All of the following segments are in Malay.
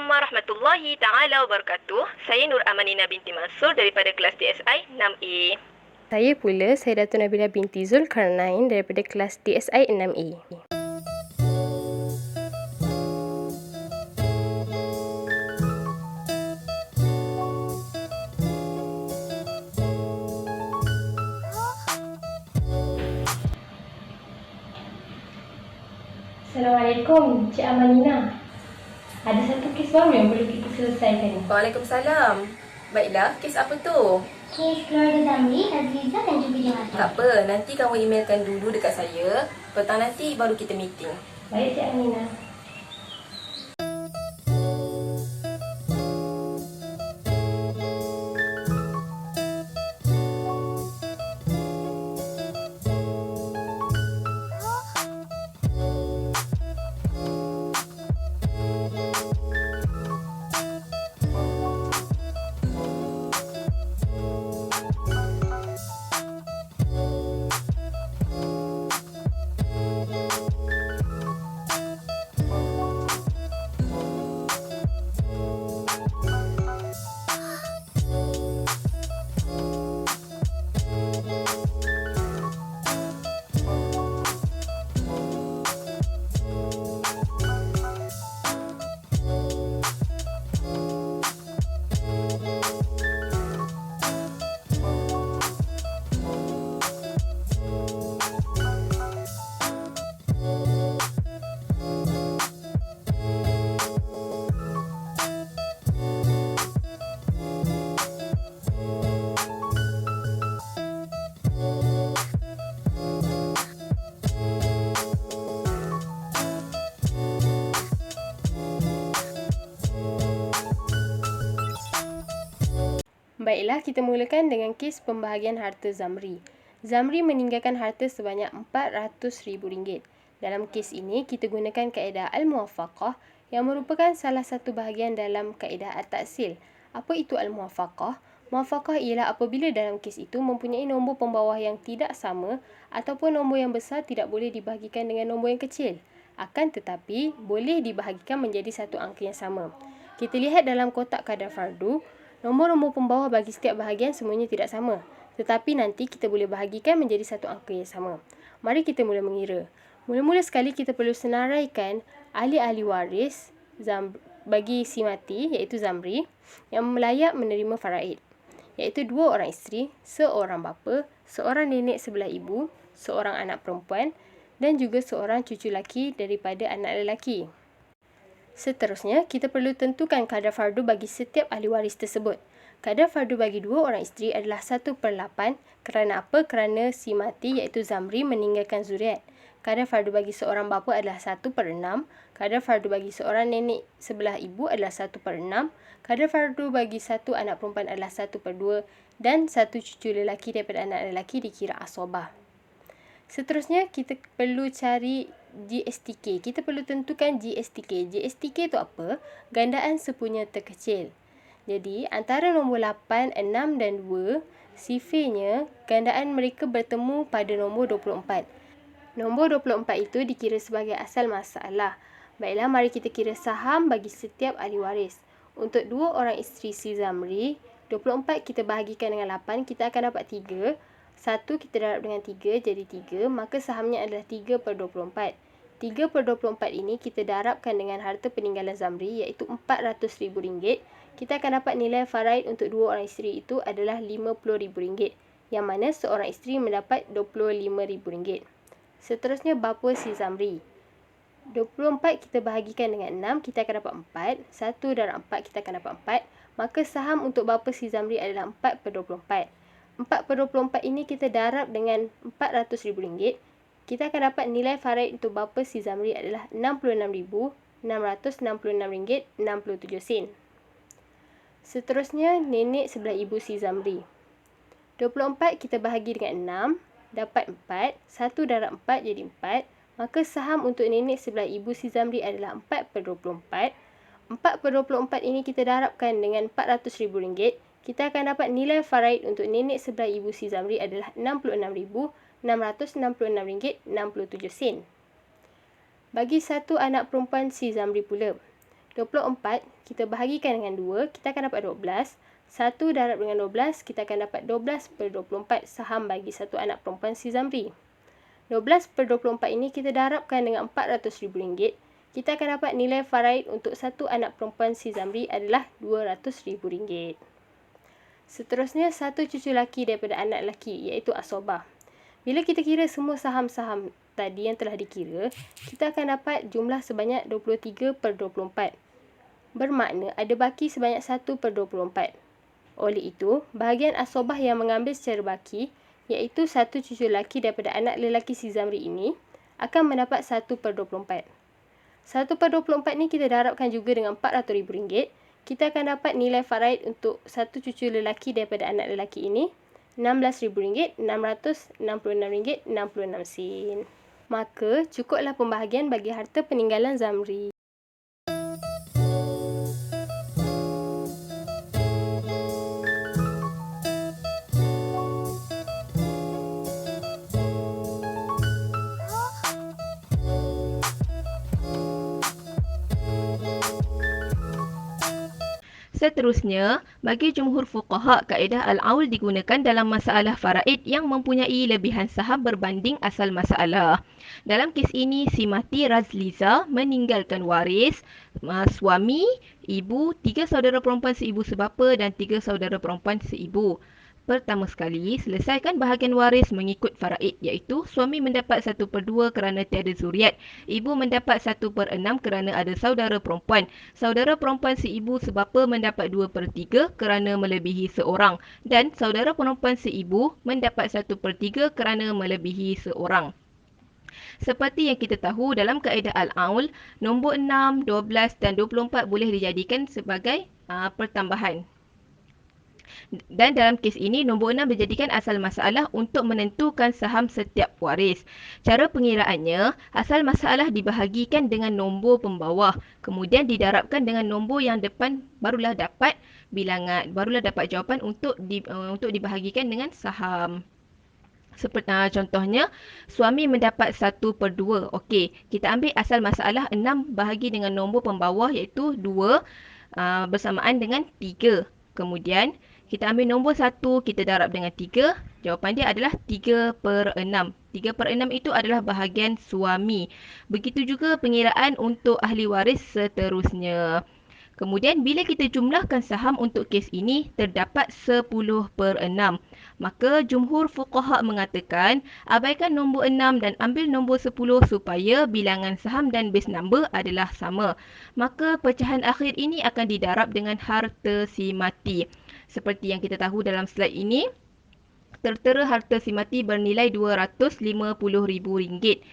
warahmatullahi taala wabarakatuh. Saya Nur Amanina binti Mansur daripada kelas DSI 6A. Saya Datuk Nabila binti Zulkarnain daripada kelas DSI 6A. Assalamualaikum, Cik Amanina. Ada satu kes baru yang perlu kita selesaikan. Waalaikumsalam. Baiklah, kes apa tu? Kes keluarga Zamri, Azizah dan juga Jahat. Tak apa, nanti kamu emailkan dulu dekat saya. Petang nanti baru kita meeting. Baik, Cik Aminah. Baiklah, kita mulakan dengan kes pembahagian harta Zamri. Zamri meninggalkan harta sebanyak RM400,000. Dalam kes ini, kita gunakan kaedah Al-Muwafaqah yang merupakan salah satu bahagian dalam kaedah At-Taksil. Apa itu Al-Muwafaqah? Muwafaqah ialah apabila dalam kes itu mempunyai nombor pembawah yang tidak sama ataupun nombor yang besar tidak boleh dibahagikan dengan nombor yang kecil. Akan tetapi, boleh dibahagikan menjadi satu angka yang sama. Kita lihat dalam kotak kadar fardu, nombor-nombor pembawah bagi setiap bahagian semuanya tidak sama. Tetapi nanti kita boleh bahagikan menjadi satu angka yang sama. Mari kita mula mengira. Mula-mula sekali kita perlu senaraikan ahli-ahli waris bagi si mati iaitu Zamri yang layak menerima faraid. Iaitu 2 orang isteri, seorang bapa, seorang nenek sebelah ibu, seorang anak perempuan dan juga seorang cucu lelaki daripada anak lelaki. Seterusnya, kita perlu tentukan kadar fardu bagi setiap ahli waris tersebut. Kadar fardu bagi 2 orang isteri adalah 1/8. Kerana apa? Kerana si mati iaitu Zamri meninggalkan zuriat. Kadar fardu bagi seorang bapa adalah 1/6. Kadar fardu bagi seorang nenek sebelah ibu adalah 1/6. Kadar fardu bagi satu anak perempuan adalah 1/2. Dan satu cucu lelaki daripada anak lelaki dikira asobah. Seterusnya, kita perlu cari GSTK. Kita perlu tentukan GSTK. GSTK itu apa? Gandaan sepunya terkecil. Jadi, antara nombor 8, 6 dan 2, sifirnya gandaan mereka bertemu pada nombor 24. Nombor 24 itu dikira sebagai asal masalah. Baiklah, mari kita kira saham bagi setiap ahli waris. Untuk 2 orang isteri si Zamri, 24 kita bahagikan dengan 8, kita akan dapat 3. 1 kita darab dengan 3 jadi 3, maka sahamnya adalah 3/24. 3/24 ini kita darabkan dengan harta peninggalan Zamri iaitu RM400,000. Kita akan dapat nilai faraid untuk 2 orang isteri itu adalah RM50,000, yang mana seorang isteri mendapat RM25,000. Seterusnya bapa si Zamri. 24 kita bahagikan dengan 6, kita akan dapat 4. 1 darab 4 kita akan dapat 4. Maka saham untuk bapa si Zamri adalah 4/24. 4/24 ini kita darab dengan RM400,000. Kita akan dapat nilai faraid untuk bapa si Zamri adalah RM66,666.67. Seterusnya, nenek sebelah ibu si Zamri. 24 kita bahagi dengan 6, dapat 4. 1 darab 4 jadi 4. Maka saham untuk nenek sebelah ibu si Zamri adalah 4/24. 4/24 ini kita darabkan dengan RM400,000. Kita akan dapat nilai faraid untuk nenek sebelah ibu si Zamri adalah RM66,666.67. Bagi satu anak perempuan si Zamri pula. 24 kita bahagikan dengan 2, kita akan dapat 12. 1 darab dengan 12, kita akan dapat 12/24 saham bagi satu anak perempuan si Zamri. 12/24 ini kita darabkan dengan RM400,000. Kita akan dapat nilai faraid untuk satu anak perempuan si Zamri adalah RM200,000. Seterusnya, satu cucu laki daripada anak lelaki iaitu asobah. Bila kita kira semua saham-saham tadi yang telah dikira, kita akan dapat jumlah sebanyak 23/24. Bermakna ada baki sebanyak 1/24. Oleh itu, bahagian asobah yang mengambil secara baki, iaitu satu cucu lelaki daripada anak lelaki si Zamri ini, akan mendapat 1/24. 1/24 ni kita darabkan juga dengan RM400,000. Kita akan dapat nilai faraid untuk satu cucu lelaki daripada anak lelaki ini, RM16,666.66. Maka, cukuplah pembahagian bagi harta peninggalan Zamri. Seterusnya, bagi jumhur fuqaha, kaedah al-aul digunakan dalam masalah faraid yang mempunyai lebihan saham berbanding asal masalah. Dalam kes ini, si mati Razliza meninggalkan waris, suami, ibu, 3 saudara perempuan seibu sebapa dan 3 saudara perempuan seibu. Pertama sekali, selesaikan bahagian waris mengikut faraid, iaitu suami mendapat 1/2 kerana tiada zuriat, ibu mendapat 1/6 kerana ada saudara perempuan seibu sebapa mendapat 2/3 kerana melebihi seorang, dan saudara perempuan seibu mendapat 1/3 kerana melebihi seorang. Seperti yang kita tahu, dalam kaedah al-aul, nombor 6, 12 dan 24 boleh dijadikan sebagai pertambahan. Dan dalam kes ini, nombor 6 dijadikan asal masalah untuk menentukan saham setiap waris. Cara pengiraannya, asal masalah dibahagikan dengan nombor pembawah, kemudian didarabkan dengan nombor yang depan, barulah dapat jawapan untuk dibahagikan dengan saham. Seperti contohnya, suami mendapat 1/2. Okey, kita ambil asal masalah 6 bahagi dengan nombor pembawah iaitu 2 bersamaan dengan 3. Kemudian, kita ambil nombor 1, kita darab dengan 3. Jawapan dia adalah 3/6. 3/6 itu adalah bahagian suami. Begitu juga pengiraan untuk ahli waris seterusnya. Kemudian, bila kita jumlahkan saham untuk kes ini, terdapat 10/6. Maka, jumhur fuqaha mengatakan, abaikan nombor 6 dan ambil nombor 10 supaya bilangan saham dan base number adalah sama. Maka, pecahan akhir ini akan didarab dengan harta si mati. Seperti yang kita tahu dalam slide ini, tertera harta si mati bernilai RM250,000.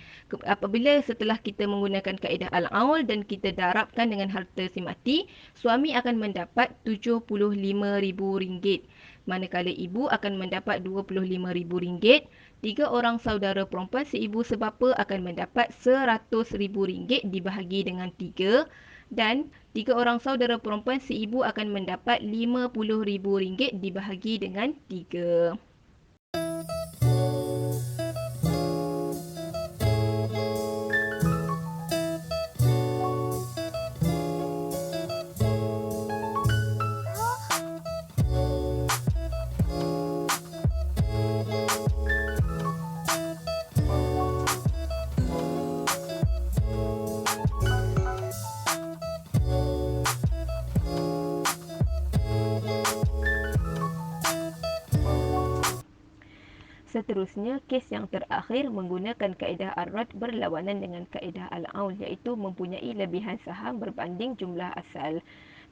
Apabila setelah kita menggunakan kaedah al-aul dan kita darabkan dengan harta si mati, suami akan mendapat RM75,000. Manakala ibu akan mendapat RM25,000. 3 orang saudara perempuan seibu sebapa akan mendapat RM100,000 dibahagi dengan 3. Dan 3 orang saudara perempuan seibu akan mendapat RM50,000 dibahagi dengan 3. Seterusnya, kes yang terakhir menggunakan kaedah ar-rad berlawanan dengan kaedah al-aul, iaitu mempunyai lebihan saham berbanding jumlah asal.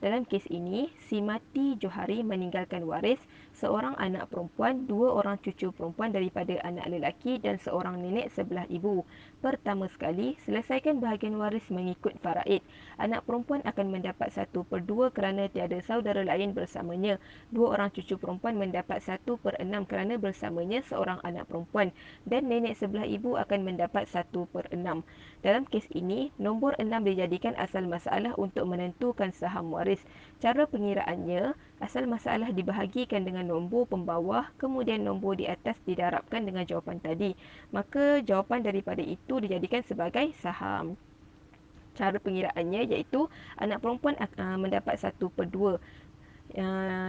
Dalam kes ini, si mati Johari meninggalkan waris seorang anak perempuan, 2 orang cucu perempuan daripada anak lelaki dan seorang nenek sebelah ibu. Pertama sekali, selesaikan bahagian waris mengikut faraid. Anak perempuan akan mendapat 1/2 kerana tiada saudara lain bersamanya. 2 orang cucu perempuan mendapat 1/6 kerana bersamanya seorang anak perempuan. Dan nenek sebelah ibu akan mendapat 1/6. Dalam kes ini, nombor 6 dijadikan asal masalah untuk menentukan saham waris. Cara pengiraannya, asal masalah dibahagikan dengan nombor pembawah, kemudian nombor di atas didarabkan dengan jawapan tadi. Maka jawapan daripada itu dijadikan sebagai saham. Cara pengiraannya iaitu anak perempuan mendapat 1/2.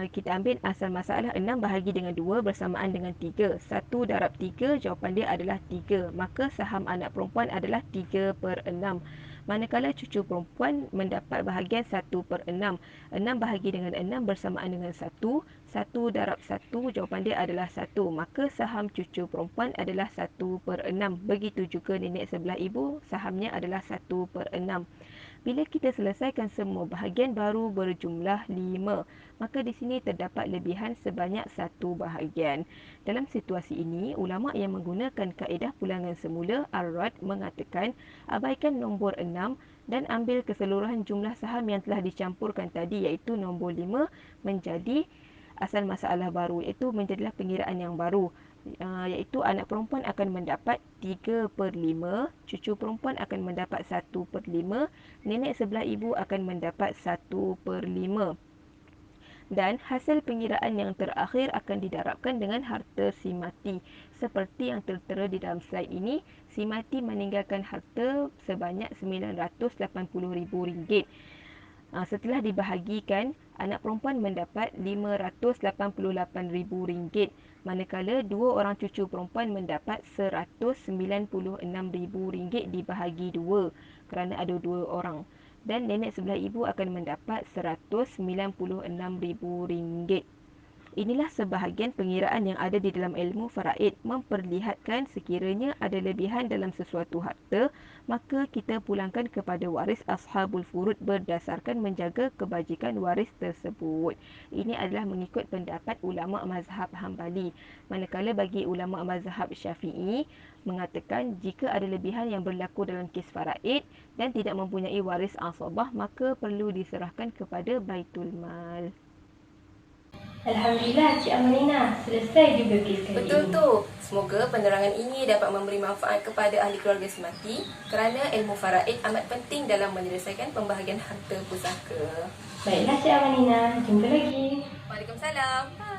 Kita ambil asal masalah 6 bahagi dengan 2 bersamaan dengan 3. 1 darab 3, jawapan dia adalah 3. Maka saham anak perempuan adalah 3/6. Manakala cucu perempuan mendapat bahagian 1/6. 6 bahagi dengan 6 bersamaan dengan 1. 1 darab 1, jawapan dia adalah 1. Maka saham cucu perempuan adalah 1/6. Begitu juga nenek sebelah ibu, sahamnya adalah 1/6. Bila kita selesaikan semua bahagian baru berjumlah 5, maka di sini terdapat lebihan sebanyak 1 bahagian. Dalam situasi ini, ulama yang menggunakan kaedah pulangan semula Ar-Rad mengatakan abaikan nombor 6 dan ambil keseluruhan jumlah saham yang telah dicampurkan tadi iaitu nombor 5 menjadi asal masalah baru, iaitu menjadilah pengiraan yang baru. Iaitu anak perempuan akan mendapat 3/5, cucu perempuan akan mendapat 1/5, nenek sebelah ibu akan mendapat 1/5. Dan hasil pengiraan yang terakhir akan didarabkan dengan harta si mati. Seperti yang tertera di dalam slide ini, si mati meninggalkan harta sebanyak RM980,000. Setelah dibahagikan, anak perempuan mendapat RM588,000, manakala dua orang cucu perempuan mendapat RM196,000 dibahagi 2 kerana ada 2 orang. Dan nenek sebelah ibu akan mendapat RM196,000. Inilah sebahagian pengiraan yang ada di dalam ilmu faraid, memperlihatkan sekiranya ada lebihan dalam sesuatu harta, maka kita pulangkan kepada waris ashabul furud berdasarkan menjaga kebajikan waris tersebut. Ini adalah mengikut pendapat ulama mazhab Hambali. Manakala bagi ulama mazhab Syafi'i mengatakan jika ada lebihan yang berlaku dalam kes faraid dan tidak mempunyai waris asabah, maka perlu diserahkan kepada Baitul Mal. Alhamdulillah, Cik Amalina. Selesai juga kes kali Betul ini. tu. Semoga penerangan ini dapat memberi manfaat kepada ahli keluarga semati kerana ilmu faraid amat penting dalam menyelesaikan pembahagian harta pusaka. Baiklah, Cik Amalina. Jumpa lagi. Waalaikumsalam. Bye.